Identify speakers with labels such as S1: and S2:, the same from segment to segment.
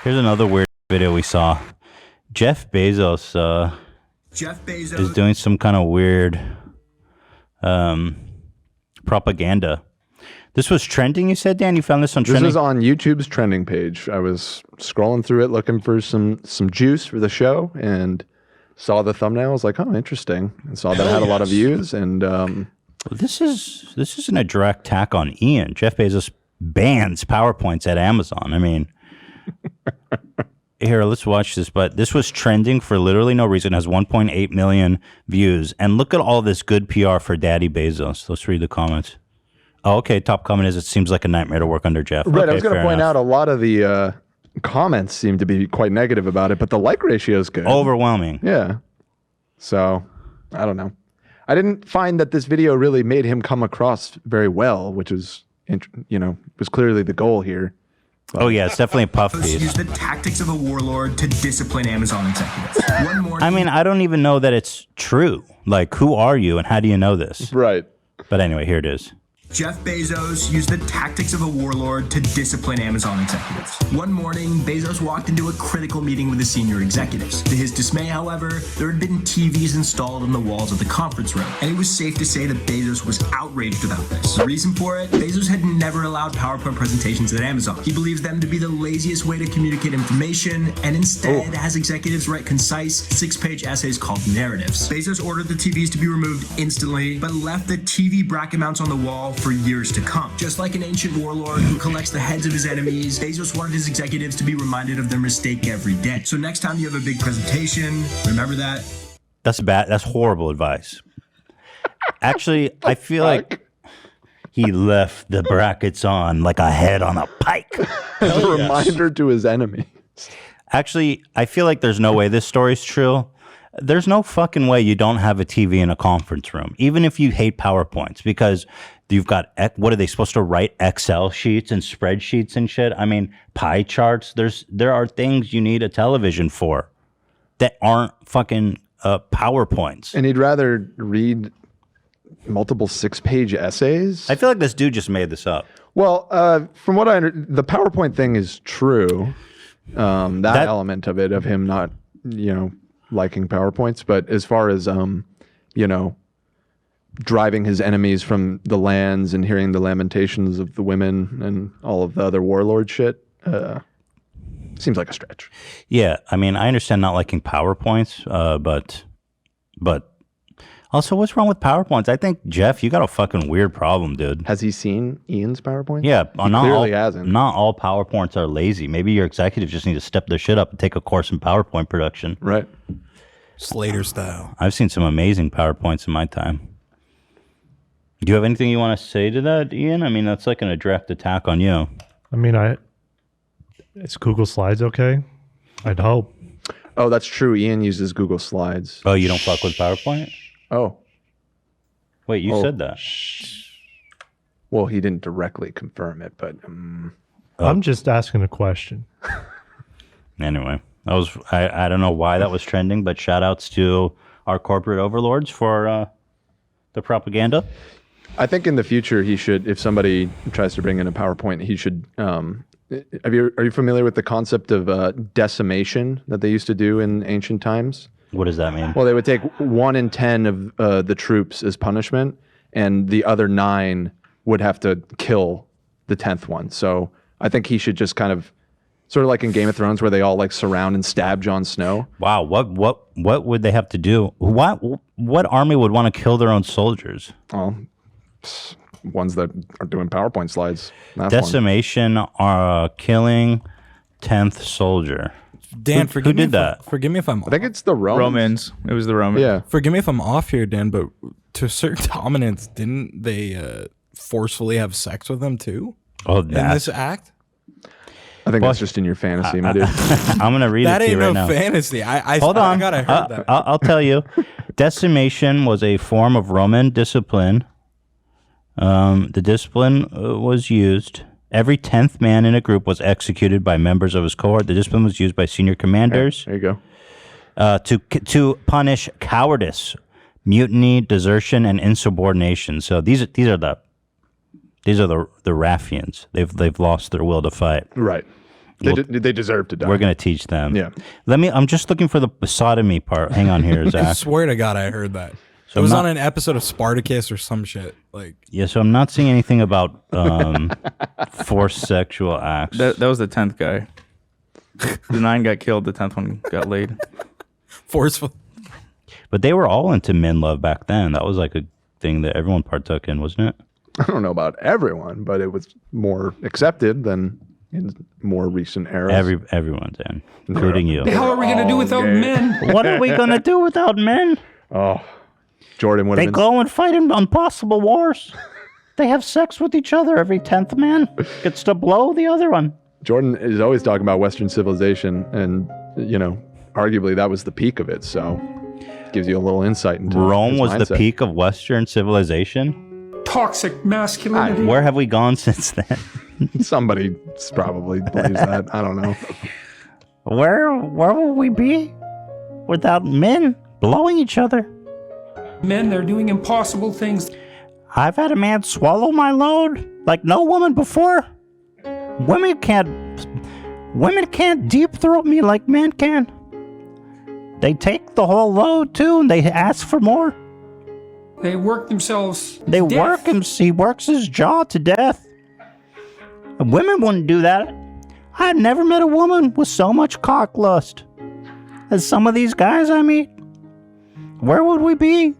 S1: Here's another weird video we saw. Jeff Bezos is doing some kind of weird propaganda. This was trending, you said, Dan? You found this on trending?
S2: This is on YouTube's trending page. I was scrolling through it looking for some juice for the show and saw the thumbnail. I was like, oh, interesting. And saw that it had a lot of views. And
S1: this isn't a direct attack on Ian. Jeff Bezos bans PowerPoints at Amazon. I mean, here, let's watch this. But this was trending for literally no reason. It has 1.8 million views. And look at all this good PR for Daddy Bezos. Let's read the comments. Oh, okay. Top comment is, it seems like a nightmare to work under Jeff.
S2: Right.
S1: Okay,
S2: I was going to point out a lot of the comments seem to be quite negative about it, but the like ratio is good.
S1: Overwhelming.
S2: Yeah. So, I don't know. I didn't find that this video really made him come across very well, which is, was clearly the goal here.
S1: But oh, yeah. It's definitely a puff piece.
S3: Use the tactics of a warlord to discipline Amazon executives. One morning,
S1: I mean, I don't even know that it's true. Like, who are you and how do you know this?
S2: Right.
S1: But anyway, here it is.
S3: Jeff Bezos used the tactics of a warlord to discipline Amazon executives. One morning, Bezos walked into a critical meeting with the senior executives. To his dismay, however, there had been TVs installed on the walls of the conference room, and it was safe to say that Bezos was outraged about this. The reason for it? Bezos had never allowed PowerPoint presentations at Amazon. He believes them to be the laziest way to communicate information, and instead has executives write concise, 6-page essays called narratives. Bezos ordered the TVs to be removed instantly, but left the TV bracket mounts on the wall for years to come. Just like an ancient warlord who collects the heads of his enemies, Bezos wanted his executives to be reminded of their mistake every day. So next time you have a big presentation, remember that.
S1: That's bad. That's horrible advice. Actually, I feel like he left the brackets on like a head on a pike.
S2: As a reminder to his enemies.
S1: Actually, I feel like there's no way this story's true. There's no fucking way you don't have a TV in a conference room, even if you hate PowerPoints, because you've got, what are they supposed to write? Excel sheets and spreadsheets and shit? I mean, pie charts. There are things you need a television for that aren't fucking PowerPoints.
S2: And he'd rather read multiple 6-page essays?
S1: I feel like this dude just made this up.
S2: Well, from what I understand, the PowerPoint thing is true. That element of it, of him not, liking PowerPoints. But as far as, driving his enemies from the lands and hearing the lamentations of the women and all of the other warlord shit, seems like a stretch.
S1: Yeah, I mean, I understand not liking PowerPoints, but also, what's wrong with PowerPoints? I think, Jeff, you got a fucking weird problem, dude.
S2: Has he seen Ian's PowerPoint?
S1: Yeah,
S2: clearly hasn't.
S1: Not all PowerPoints are lazy. Maybe your executives just need to step their shit up and take a course in PowerPoint production.
S2: Right.
S4: Slater style.
S1: I've seen some amazing PowerPoints in my time. Do you have anything you want to say to that, Ian? I mean, that's like a direct attack on you.
S5: I mean, is Google Slides okay? I'd hope.
S2: Oh, that's true. Ian uses Google Slides.
S1: Oh, you don't fuck with PowerPoint?
S2: Oh.
S1: Wait, you said that.
S2: Well, he didn't directly confirm it, but...
S5: I'm just asking a question.
S1: Anyway, I don't know why that was trending, but shout outs to our corporate overlords for the propaganda.
S2: I think in the future he should, if somebody tries to bring in a PowerPoint, he should. Are you familiar with the concept of decimation that they used to do in ancient times?
S1: What does that mean?
S2: Well, they would take 1 in 10 of the troops as punishment, and the other 9 would have to kill the 10th one. So I think he should just kind of, sort of like in Game of Thrones, where they all like surround and stab Jon Snow.
S1: Wow, what would they have to do? What army would want to kill their own soldiers?
S2: Oh, ones that are doing PowerPoint slides.
S1: Decimation are killing 10th soldier.
S4: Dan,
S1: who did that?
S4: Forgive me if I'm
S2: I think it's the Romans.
S6: It was the Romans.
S2: Yeah.
S4: Forgive me if I'm off here, Dan, but to a certain dominance, didn't they forcefully have sex with them too?
S1: Oh,
S4: in this act?
S2: I think that's just in your fantasy, my dude.
S1: I'm going to read it to you right now.
S4: That ain't no fantasy.
S1: Hold on.
S4: I heard that.
S1: I'll tell you. Decimation was a form of Roman discipline. The discipline was used. Every 10th man in a group was executed by members of his cohort. The discipline was used by senior commanders.
S2: There you go.
S1: To punish cowardice, mutiny, desertion, and insubordination. So these are the Raffians. They've lost their will to fight.
S2: Right. They deserve to die.
S1: We're gonna teach them.
S2: Yeah.
S1: I'm just looking for the sodomy part. Hang on here,
S4: I
S1: Zach.
S4: swear to God, I heard that.
S1: So
S4: it was
S1: I'm not-
S4: on an episode of Spartacus or some shit. Like,
S1: Yeah, so I'm not seeing anything about forced sexual acts.
S6: That was the 10th guy. The 9 got killed. The 10th one got laid.
S4: forceful.
S1: But they were all into men love back then. That was like a thing that everyone partook in, wasn't it?
S2: I don't know about everyone, but it was more accepted than in more recent eras.
S1: Everyone, Dan, including you.
S7: The hell are we going to do without men?
S1: What are we gonna do without men?
S2: Oh, Jordan would
S1: They
S2: have been.
S1: go and fight in impossible wars. They have sex with each other. Every 10th man gets to blow the other one.
S2: Jordan is always talking about Western civilization, and arguably that was the peak of it. So, gives you a little insight into
S1: Rome
S2: his
S1: was the
S2: mindset.
S1: peak of Western civilization.
S7: Toxic masculinity.
S1: Where have we gone since then?
S2: Somebody probably believes that. I don't know.
S1: Where will we be without men blowing each other?
S7: Men, they're doing impossible things.
S1: I've had a man swallow my load like no woman before. Women can't deep throat me like men can. They take the whole load too, and they ask for more.
S7: They work themselves.
S1: They
S7: to death.
S1: work him. He works his jaw to death. And women wouldn't do that. I've never met a woman with so much cock lust as some of these guys I meet. Where would we be?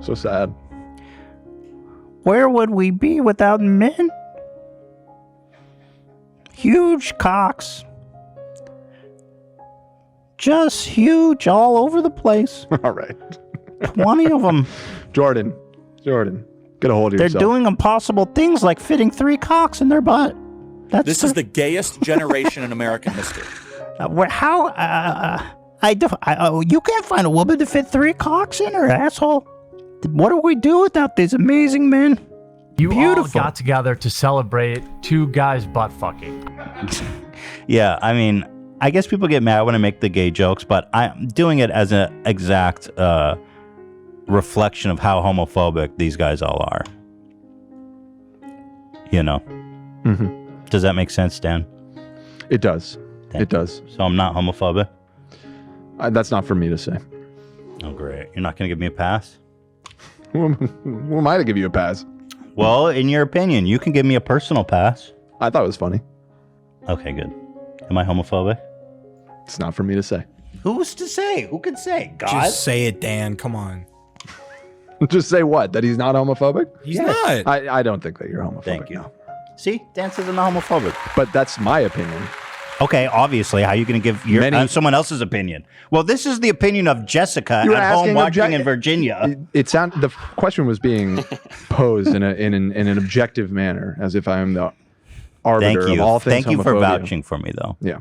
S2: So sad.
S1: Where would we be without men? Huge cocks. Just huge all over the place.
S2: All right,
S1: 20 of them.
S2: Jordan, get a hold of
S1: They're
S2: yourself.
S1: doing impossible things like fitting 3 cocks in their butt.
S8: This is the gayest generation in American history.
S1: You can't find a woman to fit 3 cocks in her asshole. What do we do without these amazing men?
S9: You
S1: Beautiful.
S9: all got together to celebrate 2 guys butt fucking.
S1: Yeah, I mean, I guess people get mad when I make the gay jokes, but I'm doing it as an exact reflection of how homophobic these guys all are.
S2: Mm-hmm.
S1: Does that make sense, Dan?
S2: It does.
S1: Thank
S2: It does.
S1: So I'm not homophobic?
S2: That's not for me to say.
S1: Oh, great. You're not going to give me a pass?
S2: Who am I to give you a pass?
S1: Well, in your opinion, you can give me a personal pass.
S2: I thought it was funny.
S1: Okay, good. Am I homophobic?
S2: It's not for me to say.
S1: Who's to say? Who can say? God?
S4: Just say it, Dan. Come on.
S2: Just say what? That he's not homophobic?
S4: He's not.
S2: I don't think that you're homophobic.
S1: Thank you.
S2: no.
S1: See? Dan says I'm not homophobic.
S2: But that's my opinion.
S1: Okay, obviously. How are you going to give someone else's opinion? Well, this is the opinion of Jessica
S2: You were
S1: at home
S2: asking
S1: watching in Virginia.
S2: The question was being posed in an objective manner, as if I am the arbiter
S1: Thank you.
S2: of all things
S1: Thank you for
S2: homophobia.
S1: vouching for me, though.
S2: Yeah.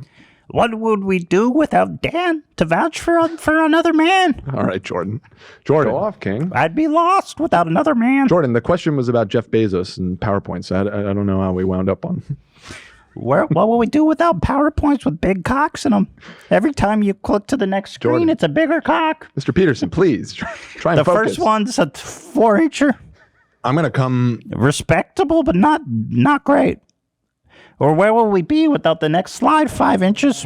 S1: What would we do without Dan to vouch for another man?
S2: All right, Jordan. Go off, King.
S1: I'd be lost without another man.
S2: Jordan, the question was about Jeff Bezos and PowerPoints. I don't know how we wound up on.
S1: What will we do without PowerPoints with big cocks in them? Every time you click to the next screen,
S2: Jordan.
S1: it's a bigger cock.
S2: Mr. Peterson, please try and
S1: The
S2: focus.
S1: first one's a 4-incher.
S2: I'm going to come.
S1: Respectable, but not great. Or where will we be without the next slide 5 inches?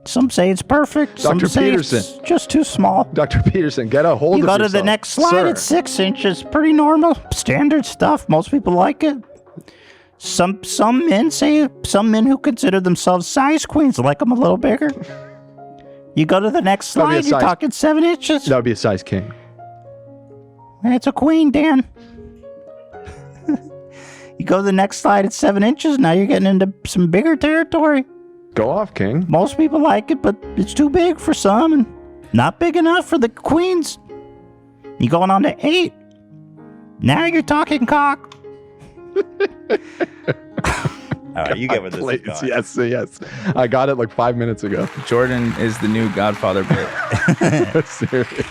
S1: Some say it's perfect. Some
S2: Dr.
S1: say it's
S2: Peterson.
S1: just too small.
S2: Dr. Peterson, get a hold
S1: You
S2: of
S1: go
S2: yourself.
S1: to the next slide,
S2: Sir.
S1: it's 6 inches. Pretty normal. Standard stuff. Most people like it. Some men who consider themselves size queens like them a little bigger. You go to the next
S2: That'd be a
S1: slide, you're
S2: size-
S1: talking 7 inches.
S2: That would be a size king.
S1: That's a queen, Dan. You go to the next slide, it's 7 inches. Now you're getting into some bigger territory.
S2: Go off, King.
S1: Most people like it, but it's too big for some and not big enough for the queens. You're going on to 8. Now you're talking cock. All right, you get with this.
S2: Please, yes. I got it like 5 minutes ago.
S6: Jordan is the new Godfather bit.
S2: Seriously.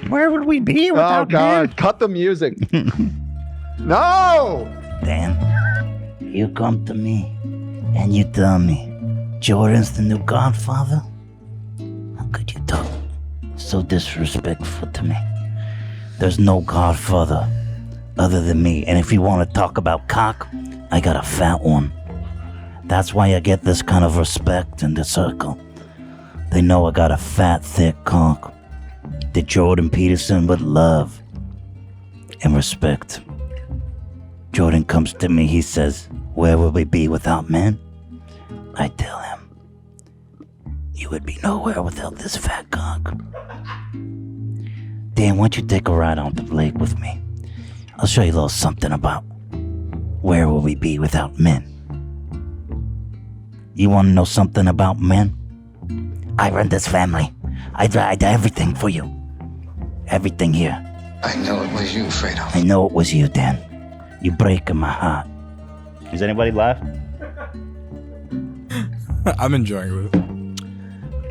S1: Where would we be
S2: Oh,
S1: without
S2: God.
S1: Dan?
S2: Cut the music. No!
S1: Dan, you come to me and you tell me Jordan's the new Godfather? How could you talk so disrespectful to me? There's no Godfather other than me. And if you want to talk about cock, I got a fat one. That's why I get this kind of respect in the circle. They know I got a fat, thick cock that Jordan Peterson would love and respect. Jordan comes to me, he says, where would we be without men? I tell him, you would be nowhere without this fat cock. Dan, why don't you take a ride on the lake with me? I'll show you a little something about where will we be without men. You want to know something about men? I run this family. I do everything for you. Everything here.
S10: I know it was you, Fredo.
S1: I know it was you, Dan. You breaking my heart. Is anybody left?
S4: I'm enjoying it.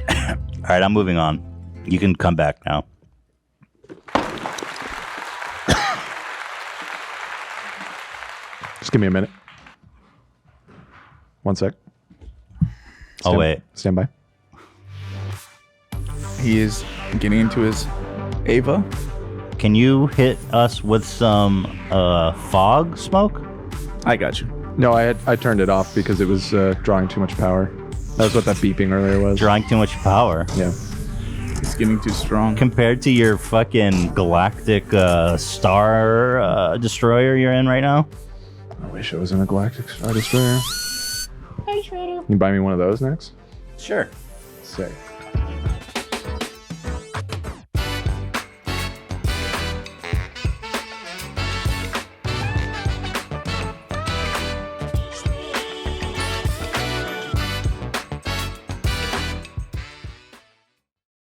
S1: All right, I'm moving on. You can come back now.
S2: Just give me a minute. 1 sec.
S1: Oh, wait.
S2: Stand by.
S6: He is getting into his Ava.
S1: Can you hit us with some fog smoke?
S6: I got you.
S2: No, I turned it off because it was drawing too much power. That was what that beeping earlier was.
S1: Drawing too much power.
S2: Yeah.
S6: It's getting too strong.
S1: Compared to your fucking galactic star destroyer you're in right now?
S2: I wish I was in a Galactic Star Destroyer.
S10: Hey, Shredder.
S2: You buy me one of those next?
S1: Sure.
S2: Sick.